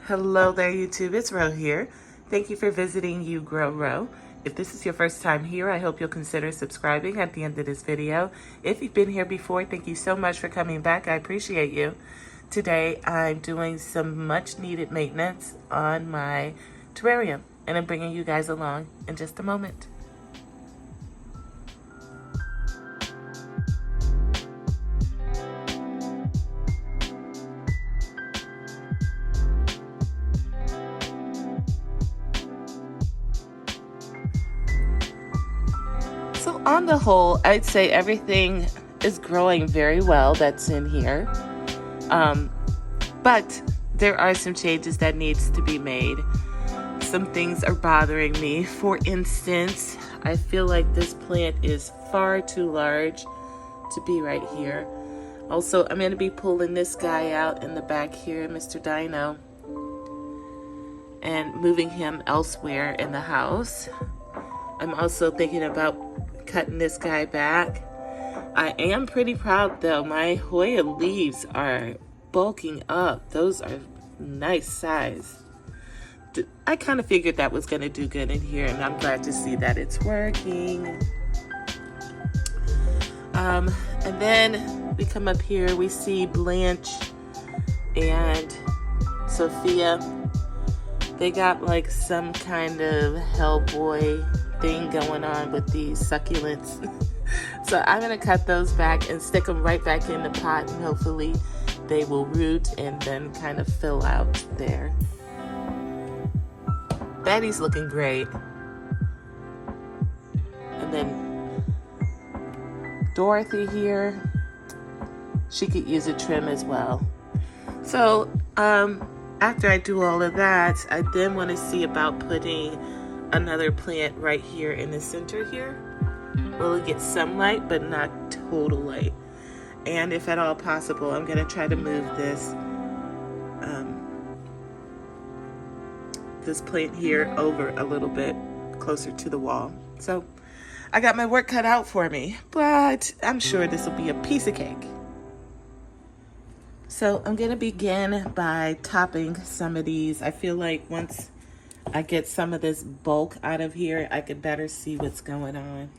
Hello there, YouTube. It's Ro here. Thank you for visiting You Grow Ro. If this is your first time here, I hope you'll consider subscribing at the end of this video. If you've been here before, thank you so much for coming back. I appreciate you. Today, I'm doing some much needed maintenance on my terrarium, and I'm bringing you guys along in just a moment. So on the whole, I'd say everything is growing very well that's in here. But there are some changes that needs to be made. Some things are bothering me. For instance, I feel like this plant is far too large to be right here. Also, I'm going to be pulling this guy out in the back here, Mr. Dino, and moving him elsewhere in the house. I'm also thinking about cutting this guy back. I am pretty proud though. My Hoya leaves are bulking up. Those are nice size. I kind of figured that was going to do good in here, and I'm glad to see that it's working. And then we come up here, we see Blanch and Sophia. They got like some kind of Hellboy thing going on with these succulents. So I'm going to cut those back and stick them right back in the pot, and hopefully they will root and then kind of fill out there. Betty's looking great. And then Dorothy here, she could use a trim as well. So after I do all of that, I then want to see about putting another plant right here in the center here. Will it get some light, but not total light? And if at all possible, I'm going to try to move this plant here over a little bit closer to the wall. So I got my work cut out for me, but I'm sure this will be a piece of cake. So I'm going to begin by topping some of these. I feel like once I get some of this bulk out of here, I could better see what's going on.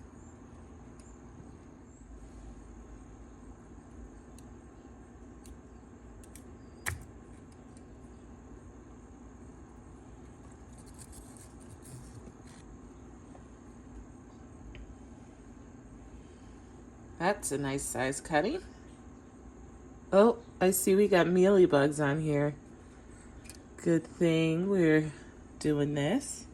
That's a nice size cutting. Oh, I see we got mealybugs on here. Good thing we're doing this.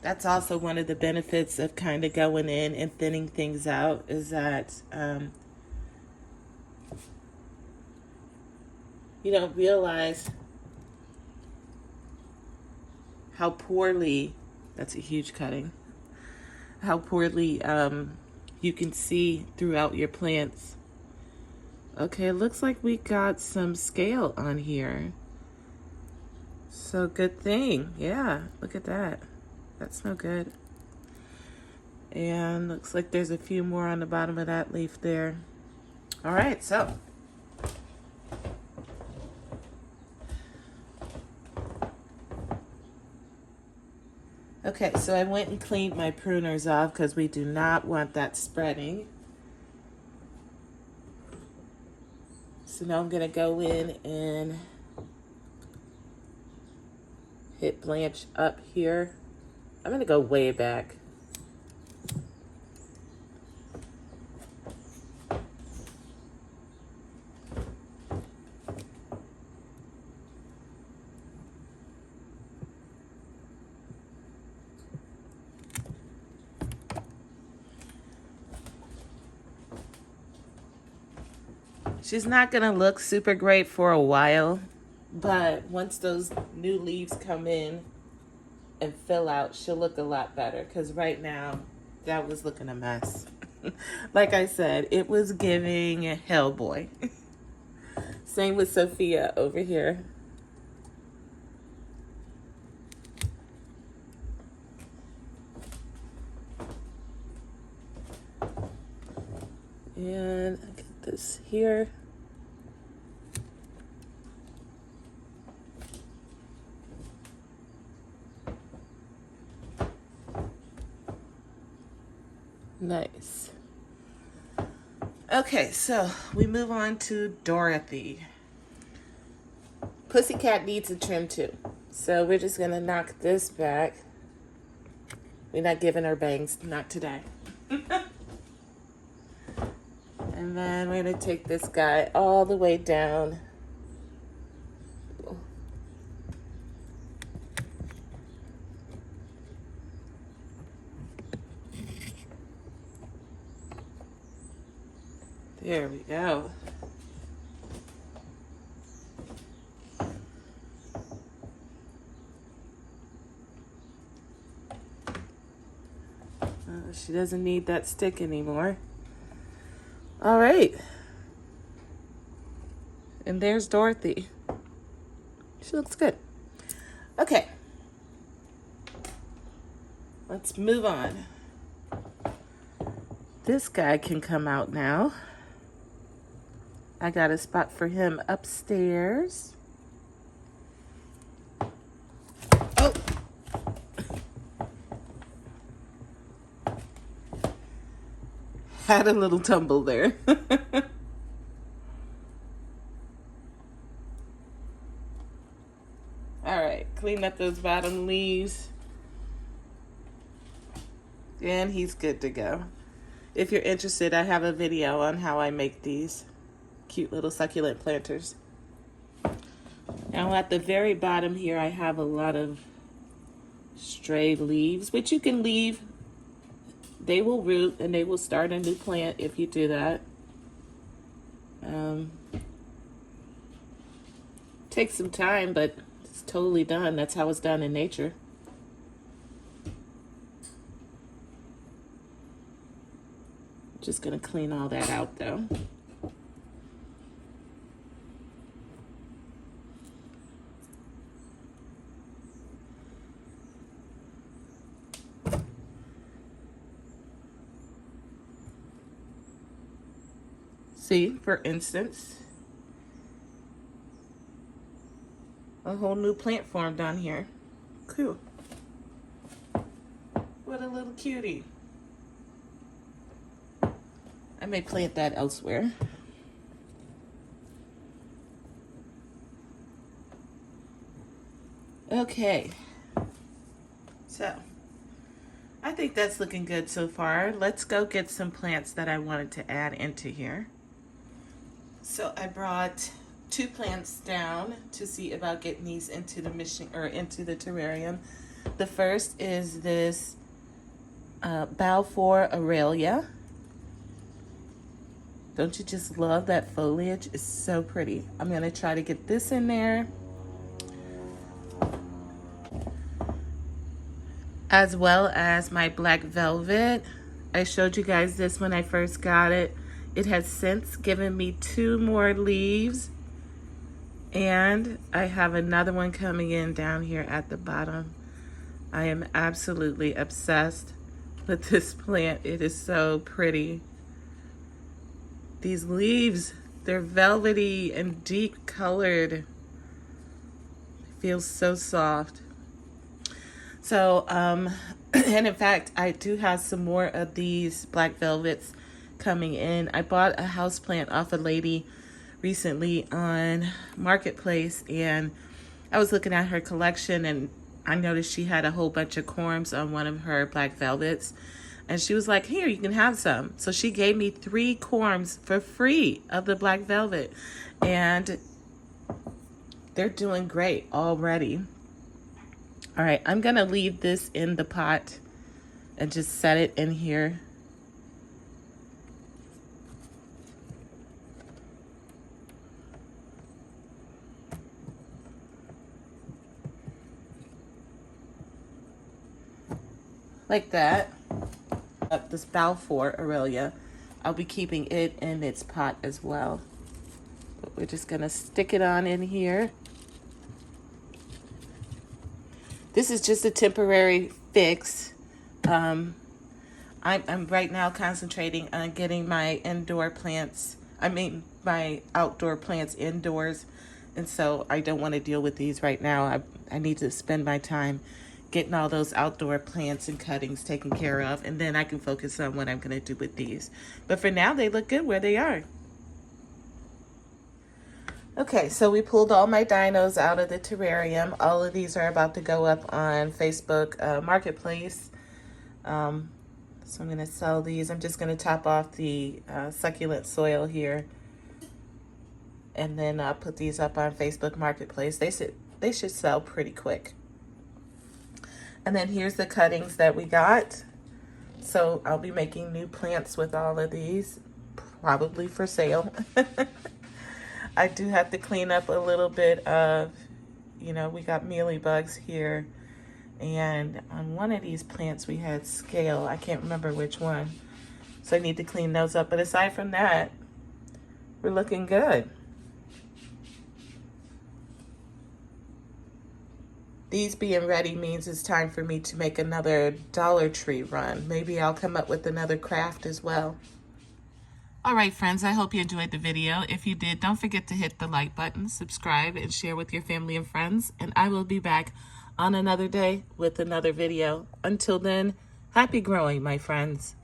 That's also one of the benefits of kind of going in and thinning things out, is that you don't realize how poorly, that's a huge cutting, how poorly you can see throughout your plants. Okay, it looks like we got some scale on here. So good thing. Yeah, look at that. That's no good. And looks like there's a few more on the bottom of that leaf there. All right, so okay, so I went and cleaned my pruners off because we do not want that spreading. So now I'm going to go in and hit Blanch up here. I'm going to go way back. She's not going to look super great for a while, but once those new leaves come in and fill out, she'll look a lot better, because right now that was looking a mess. Like I said, it was giving Hellboy. Same with Sophia over here. And I get this here. Nice. Okay, so we move on to Dorothy. Pussycat needs a trim too. So we're just gonna knock this back. We're not giving her bangs, not today. And then we're gonna take this guy all the way down. There we go. She doesn't need that stick anymore. All right. And there's Dorothy. She looks good. Okay. Let's move on. This guy can come out now. I got a spot for him upstairs. Oh! Had a little tumble there. All right, clean up those bottom leaves. And he's good to go. If you're interested, I have a video on how I make these cute little succulent planters. Now at the very bottom here, I have a lot of stray leaves, which you can leave. They will root and they will start a new plant if you do that. Takes some time, but it's totally done. That's how it's done in nature. Just gonna clean all that out though. See, for instance, a whole new plant formed down here. Cool. What a little cutie. I may plant that elsewhere. Okay. So, I think that's looking good so far. Let's go get some plants that I wanted to add into here. So I brought 2 plants down to see about getting these into the mission or into the terrarium. The first is this Balfour Aurelia. Don't you just love that foliage? It's so pretty. I'm gonna try to get this in there. As well as my black velvet. I showed you guys this when I first got it. It has since given me 2 more leaves. And I have another one coming in down here at the bottom. I am absolutely obsessed with this plant. It is so pretty. These leaves, they're velvety and deep colored. It feels so soft. So, and in fact, I do have some more of these black velvets coming in. I bought a houseplant off a lady recently on Marketplace, and I was looking at her collection and I noticed she had a whole bunch of corms on one of her black velvets, and she was like, here, you can have some. So she gave me 3 corms for free of the black velvet, and they're doing great already. All right, I'm gonna leave this in the pot and just set it in here. Like that. This Balfour Aurelia, I'll be keeping it in its pot as well. But we're just gonna stick it on in here. This is just a temporary fix. I'm right now concentrating on getting my indoor plants, my outdoor plants indoors. And so I don't want to deal with these right now. I need to spend my time getting all those outdoor plants and cuttings taken care of, and then I can focus on what I'm going to do with these. But for now, they look good where they are. Okay, so we pulled all my dinos out of the terrarium. All of these are about to go up on Facebook Marketplace. So I'm going to sell these. I'm just going to top off the succulent soil here, and then put these up on Facebook Marketplace. They should sell pretty quick. And then here's the cuttings that we got. So I'll be making new plants with all of these, probably for sale. I do have to clean up a little bit of, you know, we got mealybugs here. And on one of these plants we had scale. I can't remember which one. So I need to clean those up. But aside from that, we're looking good. These being ready means it's time for me to make another Dollar Tree run. Maybe I'll come up with another craft as well. All right, friends, I hope you enjoyed the video. If you did, don't forget to hit the like button, subscribe, and share with your family and friends. And I will be back on another day with another video. Until then, happy growing, my friends.